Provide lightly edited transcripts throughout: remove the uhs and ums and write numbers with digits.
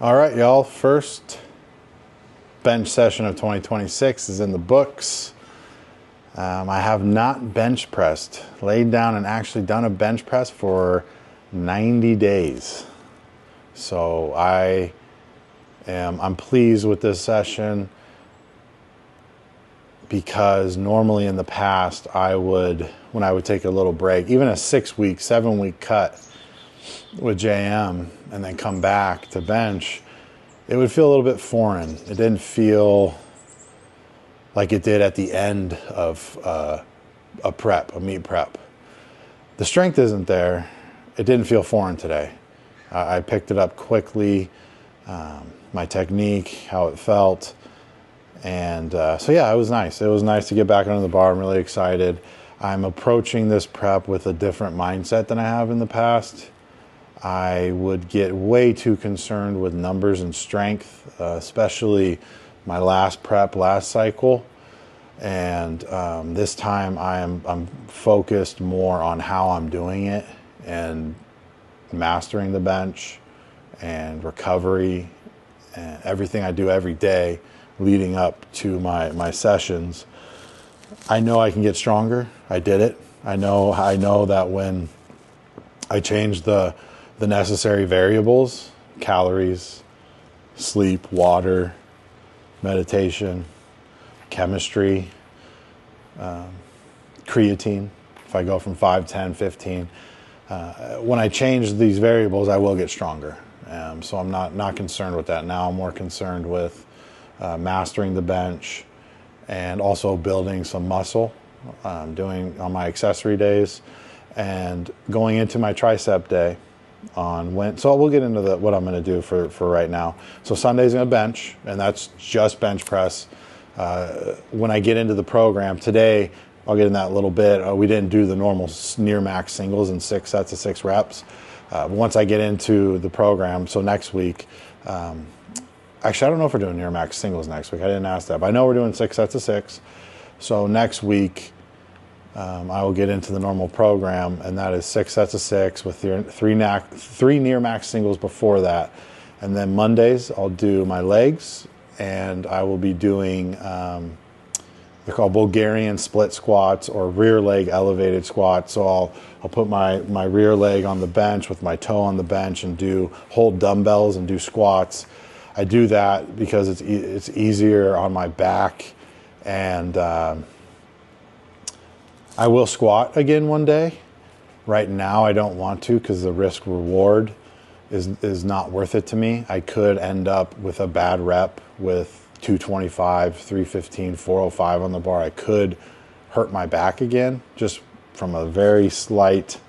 All right, y'all. First bench session of 2026 is in the books. I have not bench pressed, laid down and actually done a bench press for 90 days. So I'm pleased with this session because normally in the past when I would take a little break, even a 6-week, 7-week cut with JM and then come back to bench, it would feel a little bit foreign. It didn't feel like it did at the end of a meet prep. The strength isn't there. It didn't feel foreign today. I picked it up quickly, my technique, how it felt. And so yeah, it was nice. It was nice to get back under the bar. I'm really excited. I'm approaching this prep with a different mindset than I have in the past. I would get way too concerned with numbers and strength, especially my last prep, last cycle. And this time I'm focused more on how I'm doing it and mastering the bench and recovery and everything I do every day leading up to my sessions. I know I can get stronger. I did it. I know that when I changed the necessary variables, calories, sleep, water, meditation, chemistry, creatine, if I go from 5, 10, 15, when I change these variables, I will get stronger. So I'm not concerned with that. Now I'm more concerned with mastering the bench and also building some muscle, doing on my accessory days and going into my tricep day on Wednesday. So we'll get into what I'm going to do for right now. So Sunday's going to bench, and that's just bench press. When I get into the program today, I'll get in that a little bit. We didn't do the normal near max singles in 6 sets of 6 reps. Once I get into the program, so next week, actually, I don't know if we're doing near max singles next week. I didn't ask that, but I know we're doing 6 sets of 6. So next week, I will get into the normal program, and that is 6 sets of 6 with 3 near max singles before that. And then Mondays, I'll do my legs, and I will be doing, they're called Bulgarian split squats or rear leg elevated squats. So I'll put my rear leg on the bench with my toe on the bench and hold dumbbells and do squats. I do that because it's easier on my back, and I will squat again one day. Right now I don't want to because the risk reward is not worth it to me. I could end up with a bad rep with 225, 315, 405 on the bar. I could hurt my back again just from a very slight,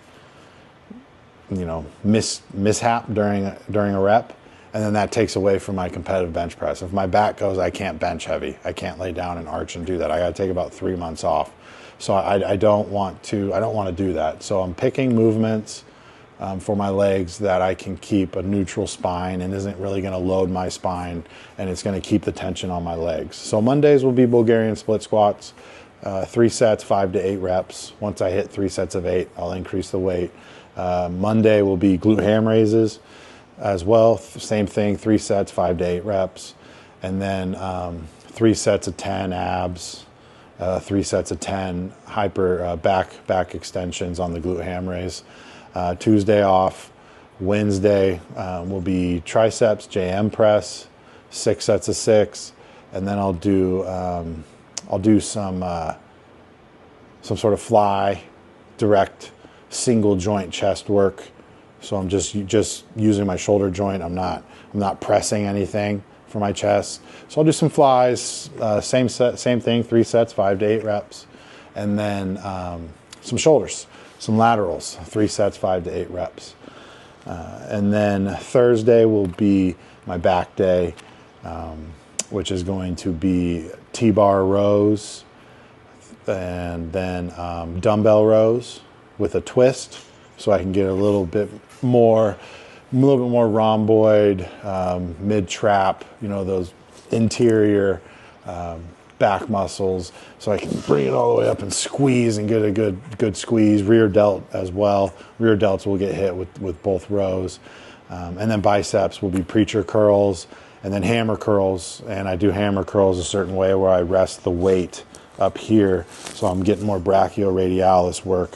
mishap during a rep. And then that takes away from my competitive bench press. If my back goes, I can't bench heavy. I can't lay down and arch and do that. I got to take about 3 months off. So I don't want to do that. So I'm picking movements for my legs that I can keep a neutral spine and isn't really going to load my spine, and it's going to keep the tension on my legs. So Mondays will be Bulgarian split squats, 3 sets, 5 to 8 reps. Once I hit 3 sets of 8, I'll increase the weight. Monday will be glute ham raises as well. Same thing, 3 sets, 5 to 8 reps. And then 3 sets of 10 abs, 3 sets of 10 hyper back extensions on the glute ham raise. Tuesday off. Wednesday will be triceps, JM press, 6 sets of 6, and then I'll do some sort of fly, direct single joint chest work. So I'm just using my shoulder joint. I'm not pressing anything for my chest. So I'll do some flies, same thing, 3 sets, 5 to 8 reps, and then some shoulders, some laterals, 3 sets, 5 to 8 reps. And then Thursday will be my back day, which is going to be T-bar rows and then dumbbell rows with a twist, so I can get a little bit more rhomboid, mid-trap, those interior back muscles, so I can bring it all the way up and squeeze and get a good squeeze. Rear delt as well. Rear delts will get hit with both rows. And then biceps will be preacher curls and then hammer curls. And I do hammer curls a certain way where I rest the weight up here. So I'm getting more brachioradialis work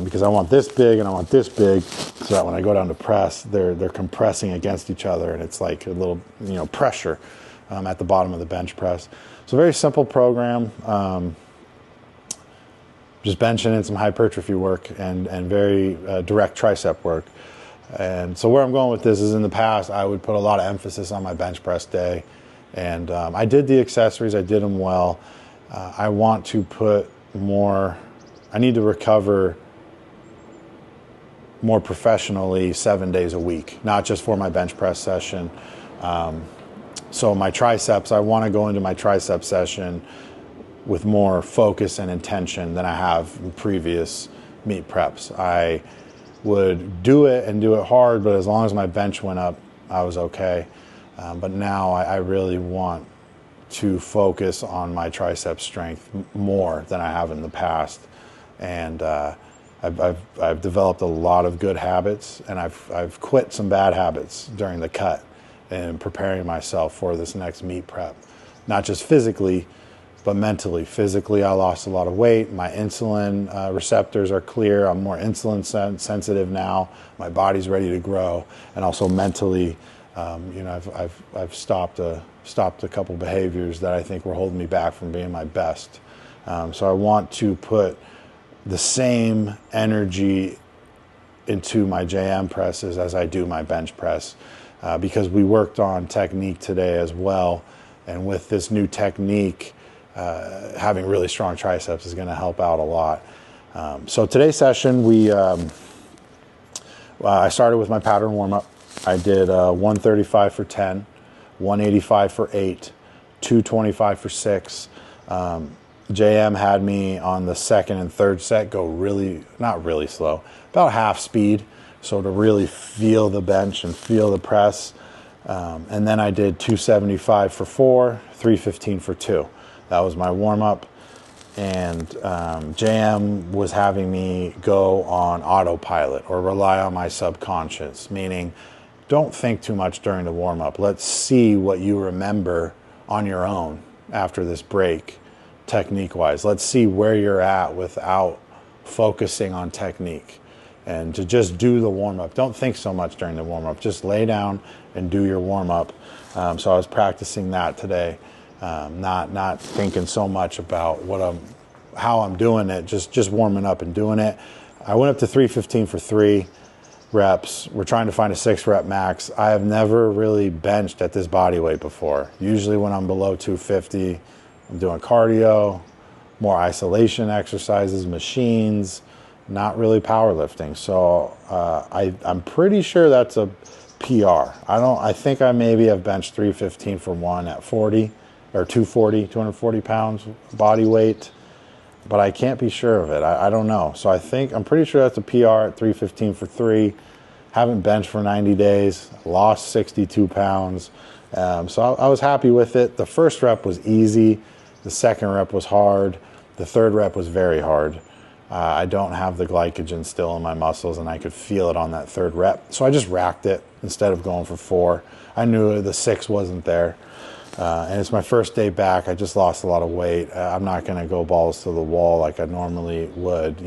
because I want this big and I want this big so that when I go down to press, they're compressing against each other and it's like a little, pressure at the bottom of the bench press. So very simple program. Just benching and some hypertrophy work and very direct tricep work. And so where I'm going with this is in the past, I would put a lot of emphasis on my bench press day. And I did the accessories, I did them well. I want to put more, I need to recover more professionally 7 days a week, not just for my bench press session. So my triceps, I want to go into my tricep session with more focus and intention than I have in previous meet preps. I would do it and do it hard, but as long as my bench went up, I was okay. But now I really want to focus on my tricep strength more than I have in the past. And I've developed a lot of good habits, and I've quit some bad habits during the cut and preparing myself for this next meet prep. Not just physically, but mentally. Physically, I lost a lot of weight. My insulin receptors are clear. I'm more insulin sensitive now. My body's ready to grow. And also mentally, I've stopped a couple behaviors that I think were holding me back from being my best. So I want to put the same energy into my JM presses as I do my bench press because we worked on technique today as well. And with this new technique, having really strong triceps is going to help out a lot. So today's session, I started with my pattern warm-up. I did 135 for 10, 185 for 8, 225 for 6. JM had me on the second and third set go not really slow, about half speed, so to really feel the bench and feel the press. And then I did 275 for 4, 315 for 2. That was my warm-up, and JM was having me go on autopilot or rely on my subconscious, meaning don't think too much during the warm-up. Let's see what you remember on your own after this break, technique-wise. Let's see where you're at without focusing on technique, and to just do the warm-up. Don't think so much during the warm-up. Just lay down and do your warm-up. So I was practicing that today. Not thinking so much about how I'm doing it, just warming up and doing it. I went up to 315 for 3 reps. We're trying to find a 6 rep max. I have never really benched at this body weight before. Usually when I'm below 250, I'm doing cardio, more isolation exercises, machines, not really powerlifting. So I'm pretty sure that's a PR. I think I maybe have benched 315 for 1 at 40. Or 240 pounds body weight, but I can't be sure of it. I don't know. So I'm pretty sure that's a PR at 315 for 3. Haven't benched for 90 days, lost 62 pounds. So I was happy with it. The first rep was easy. The second rep was hard. The third rep was very hard. I don't have the glycogen still in my muscles, and I could feel it on that third rep. So I just racked it instead of going for 4. I knew the 6 wasn't there. And it's my first day back. I just lost a lot of weight. I'm not going to go balls to the wall like I normally would,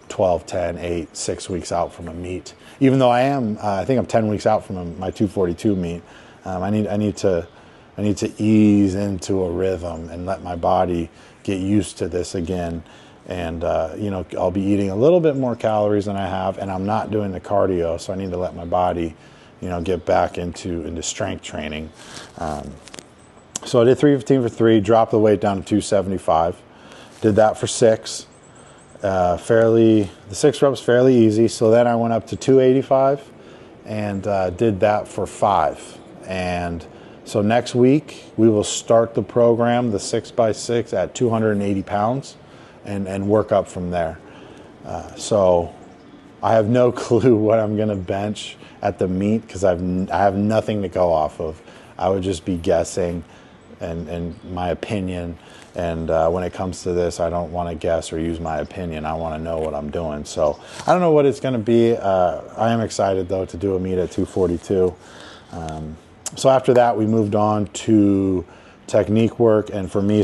12, 10, 8, 6 weeks out from a meet. Even though I think I'm 10 weeks out from my 242 meet. I need to ease into a rhythm and let my body get used to this again. And, I'll be eating a little bit more calories than I have, and I'm not doing the cardio, so I need to let my body, get back into strength training. So I did 315 for 3, dropped the weight down to 275. Did that for 6. The 6 reps fairly easy. So then I went up to 285 and did that for 5. And so next week we will start the program, the 6x6 at 280 pounds and work up from there. So I have no clue what I'm going to bench at the meet because I have nothing to go off of. I would just be guessing. and my opinion. And when it comes to this, I don't want to guess or use my opinion. I want to know what I'm doing. So I don't know what it's going to be. I am excited, though, to do a meet at 242. So after that, we moved on to technique work, and for me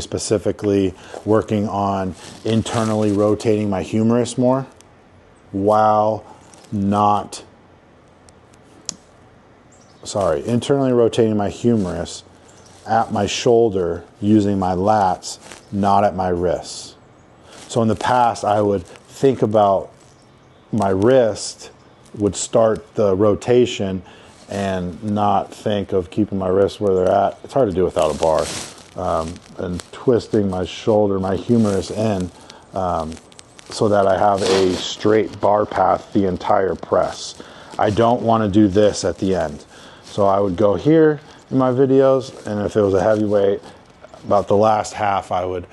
internally rotating my humerus more internally rotating my humerus at my shoulder using my lats, not at my wrists. So in the past, I would think about my wrist, would start the rotation and not think of keeping my wrists where they're at. It's hard to do without a bar. And twisting my shoulder, my humerus in, so that I have a straight bar path the entire press. I don't want to do this at the end. So I would go here in my videos, and if it was a heavyweight, about the last half, I would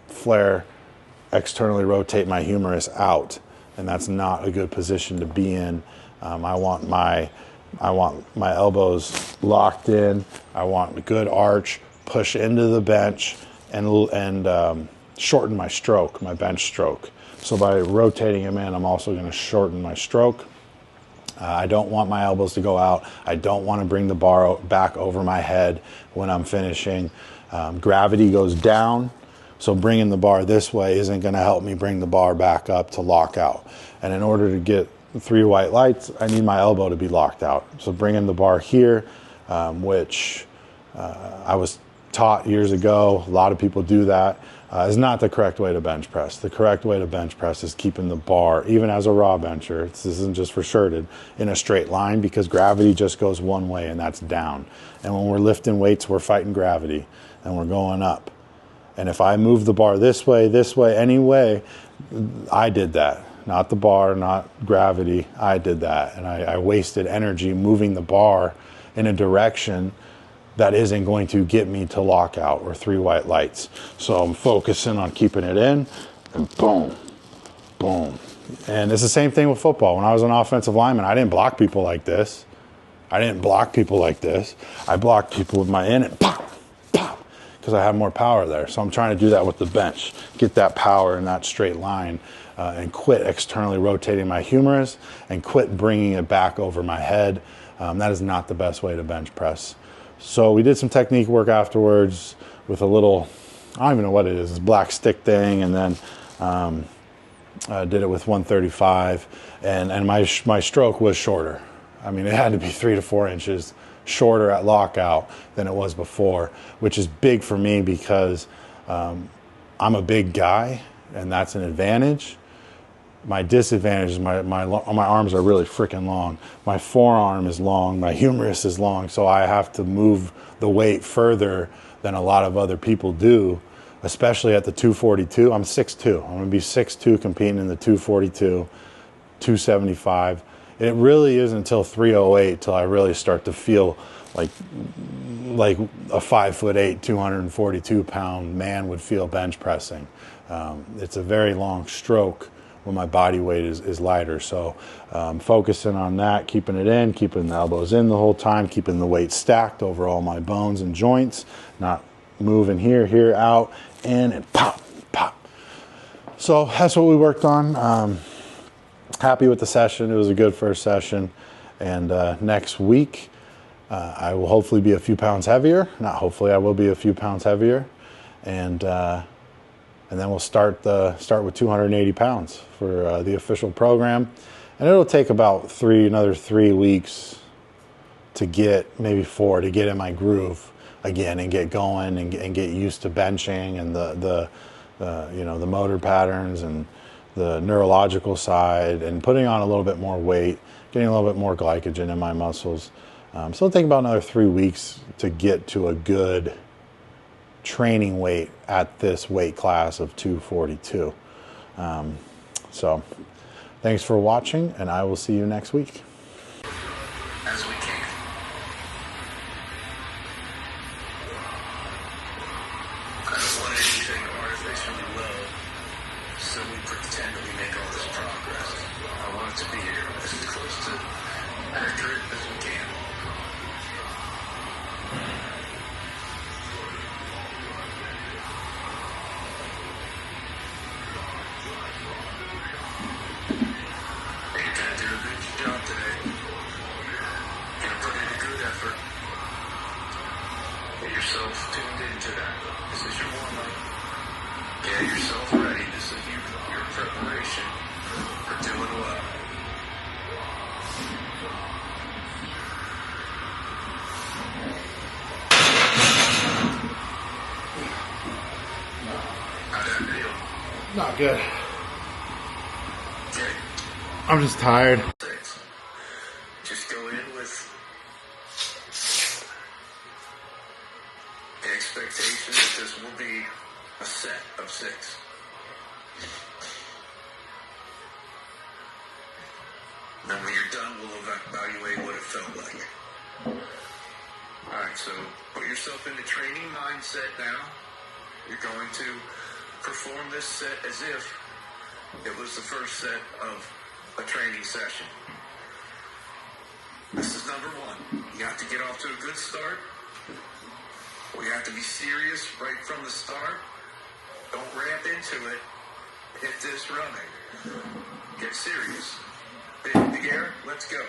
flare, externally rotate my humerus out, and that's not a good position to be in. I want my elbows locked in. I want a good arch, push into the bench, and shorten my stroke, my bench stroke. So by rotating him in, I'm also going to shorten my stroke. I don't want my elbows to go out. I don't want to bring the bar back over my head when I'm finishing. Gravity goes down, so bringing the bar this way isn't going to help me bring the bar back up to lock out. And in order to get 3 white lights, I need my elbow to be locked out. So bringing the bar here, which I was taught years ago, a lot of people do that, is not the correct way to bench press. The correct way to bench press is keeping the bar, even as a raw bencher, this isn't just for shirted, in a straight line, because gravity just goes one way, and that's down. And when we're lifting weights, we're fighting gravity, and we're going up. And if I move the bar this way, any way, I did that. Not the bar, not gravity, I did that. And I wasted energy moving the bar in a direction that isn't going to get me to lockout or 3 white lights. So I'm focusing on keeping it in, and boom, boom. And it's the same thing with football. When I was an offensive lineman, I didn't block people like this. I blocked people with my in and pop, pop, because I have more power there. So I'm trying to do that with the bench, get that power in that straight line, and quit externally rotating my humerus and quit bringing it back over my head. That is not the best way to bench press. So we did some technique work afterwards with a little, I don't even know what it is, this black stick thing, and then did it with 135, and my stroke was shorter. I mean, it had to be 3 to 4 inches shorter at lockout than it was before, which is big for me because I'm a big guy, and that's an advantage. My disadvantage is my arms are really freaking long. My forearm is long, my humerus is long, so I have to move the weight further than a lot of other people do, especially at the 242. I'm 6'2". I'm going to be 6'2", competing in the 242, 275. It really isn't until 308 till I really start to feel like a 5'8", 242-pound man would feel bench pressing. It's a very long stroke when my body weight is lighter. So focusing on that, keeping it in, keeping the elbows in the whole time, keeping the weight stacked over all my bones and joints, not moving here, out, in, and pop, pop. So that's what we worked on. Happy with the session. It was a good first session. And next week, I will hopefully be a few pounds heavier. Not hopefully, I will be a few pounds heavier. And then we'll start with 280 pounds for the official program. And it'll take about another 3 weeks to get, maybe 4, to get in my groove again and get going and get used to benching and the motor patterns and the neurological side, and putting on a little bit more weight, getting a little bit more glycogen in my muscles. So it'll take about another 3 weeks to get to a good training weight at this weight class of 242. So thanks for watching, and I will see you next week. As we can. I don't want anything artificially low, so we pretend that we make all this progress. I want it to be here as close to accurate as we can. yourself tuned into that. This is your warm-up. Get yourself ready. This is your preparation for doing well. How'd that feel? Not good. Okay. I'm just tired. Just go in with the expectation that this will be a set of 6. Then when you're done, we'll evaluate what it felt like. Alright, so put yourself in the training mindset now. You're going to perform this set as if it was the first set of a training session. This is number 1. You have to get off to a good start. We have to be serious right from the start. Don't ramp into it. Hit this running. Get serious. Big air, let's go.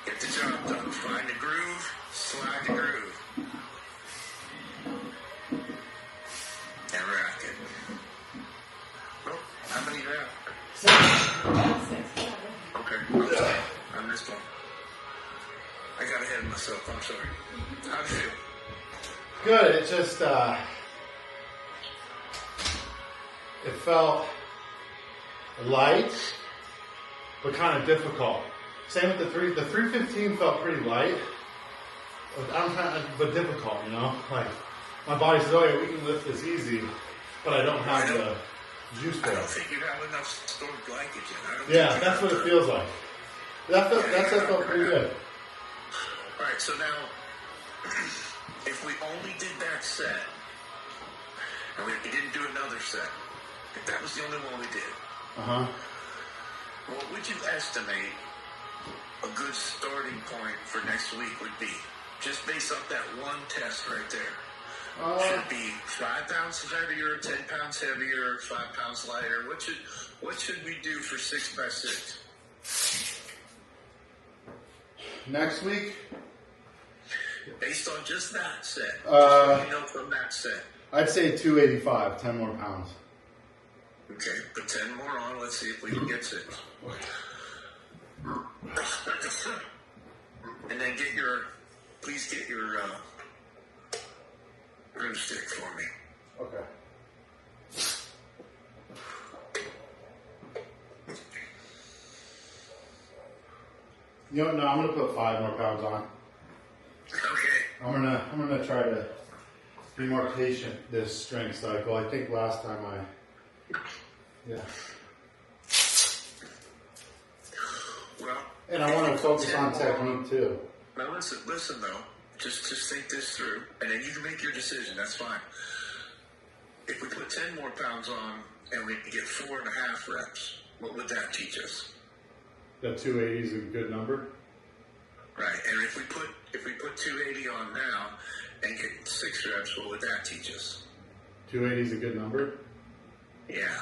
Get the job done. Find the groove, slide the groove. And rack it. Oh, how many now? 6. Okay. I missed one. I got ahead of myself. I'm sorry. How'd you feel? Good. It just it felt light, but kind of difficult. Same with the 315 felt pretty light, but difficult. You know, like my body says, "Oh yeah, we can lift this easy," but I don't have the juice I there. don't think you have enough stored glycogen. Yeah, that's what it feels like. That felt pretty good. All right, so now, if we only did that set, and we didn't do another set, if that was the only one we did, what would you estimate a good starting point for next week would be? Just based off that one test right there. Should it be 5 pounds heavier, 10 pounds heavier, 5 pounds lighter? What should we do for 6x6? Next week, Based on just that set. Just what you know from that set. I'd say 285, 10 more pounds. Okay, put 10 more on. Let's see if we can get 6. And then please get your broomstick for me. Okay. You know, no, I'm gonna put 5 more pounds on. Okay. I'm gonna try to be more patient this strength cycle. I think last time Well, and I want to focus on technique too. Now listen though. Just think this through, and then you can make your decision. That's fine. If we put 10 more pounds on and we get 4.5 reps, what would that teach us? That 280 is a good number. Right, and if we put 280 on now and get 6 reps, what would that teach us? 280 is a good number. Yeah.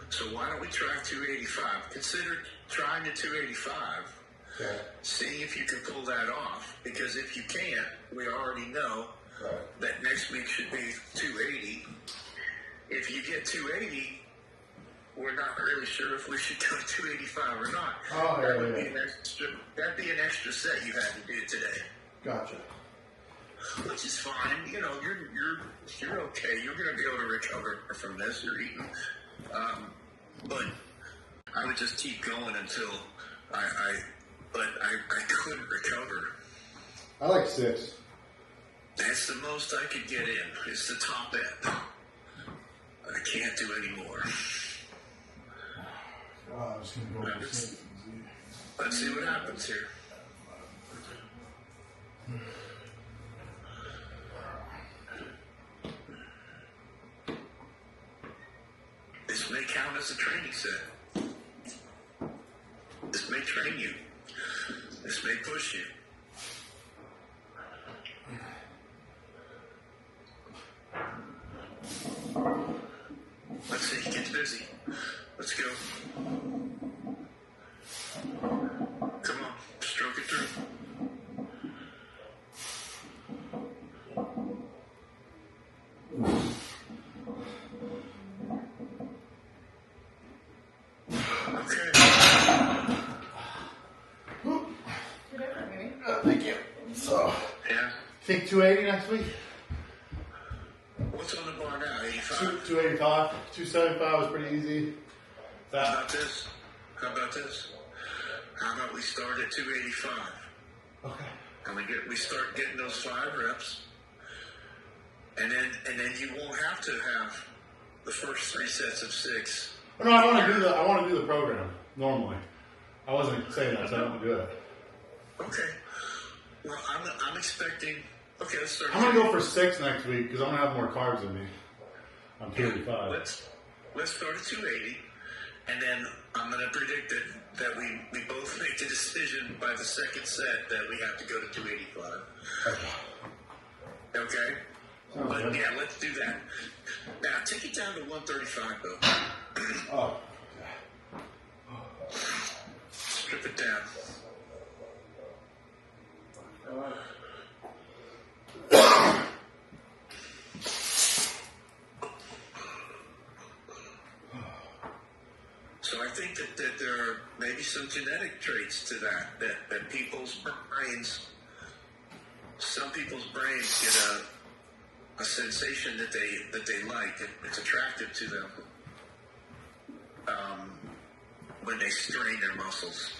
So why don't we try 285? Consider trying the 285. Okay. See if you can pull that off. Because if you can't, we already know that next week should be 280. If you get 280, we're not really sure if we should go 285 or not. Oh, That would be that'd be an extra set you had to do today. Gotcha. Which is fine. You know, you're okay. You're going to be able to recover from this. You're eating. But I would just keep going until I couldn't recover. I like 6. That's the most I could get in. It's the top end. I can't do any more. Oh, I'm just gonna go with 6. Let's see what happens here. This may count as a training set. This may train you. This may push you. Let's see, get busy. Let's go. Come on, stroke it through. Thank you. So, Yeah. Think 280 next week? What's on the bar now? 85? 285. 275 was pretty easy. How about this? How about this? How about we start at 285? Okay. And we start getting those 5 reps. And then you won't have to have the first 3 sets of 6. No, I want to do the program normally. I wasn't saying that, so I don't want to do it. Okay. Well, I'm expecting. Okay, let's start. I'm gonna go for 6 next week because I'm gonna have more carbs in me. I'm 285. Let's start at 280, and then I'm gonna predict that we both make the decision by the second set that we have to go to 285. Okay. But yeah, let's do that. Now take it down to 135 though. Oh. Strip it down. So I think that there are maybe some genetic traits to that people's brains, some people's brains get a sensation that they like. It's attractive to them when they strain their muscles.